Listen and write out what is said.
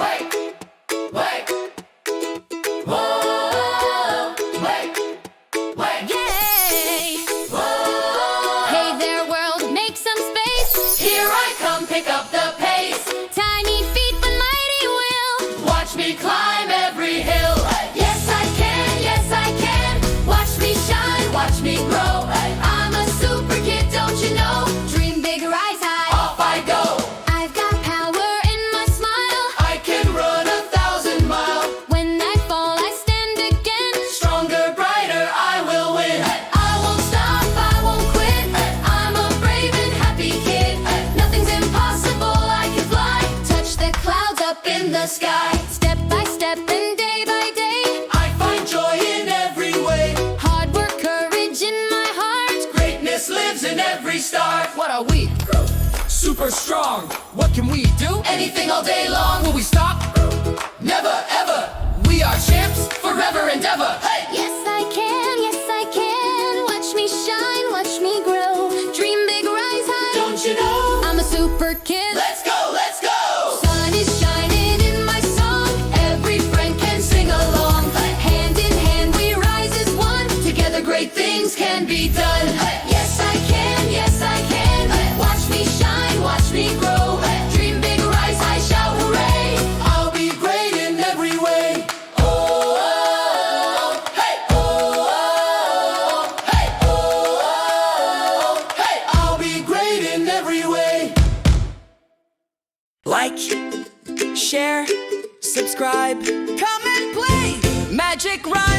wait, wait. Whoa, wait, wait. Yay! Whoa. Hey there, world, make some space. Here I come, pick up the pace. Tiny feet, but mighty will. Watch me climb every hill. Yes, I can, yes, I can. Watch me shine, watch me grow. I'm a super kid, don't you know? Dream big, rise high. Off I go. I've got power in my smile. I can run 1,000 miles. When I fall, I stand again. Stronger, brighter, I will win. I won't stop, I won't quit. I'm a brave and happy kid. Nothing's impossible, I can fly. Touch the clouds up in the sky. Step by step and day by day. I find joy in every way. Hard work, courage in my heart. Greatness lives in every star. What are we? Super strong. What can we do? Anything all day long. Will we stop? Never, ever. We are champs. Forever and ever. Hey! Yes, I can, yes, I can. Watch me shine, watch me grow. Dream big, rise high. Don't you know? I'm a super kid. Let's go, let's go. Sun is shining in my song. Every friend can sing along. Hand in hand we rise as one. Together great things can be done. Yes, I can, yes, I can. Watch me shine, watch me grow. Dream big, rise high, shout hooray. I'll be great in every way. Oh, oh, hey, oh, oh, hey, oh, hey. I'll be great in every way. Like, share, subscribe, comment, play. Magic rhyme.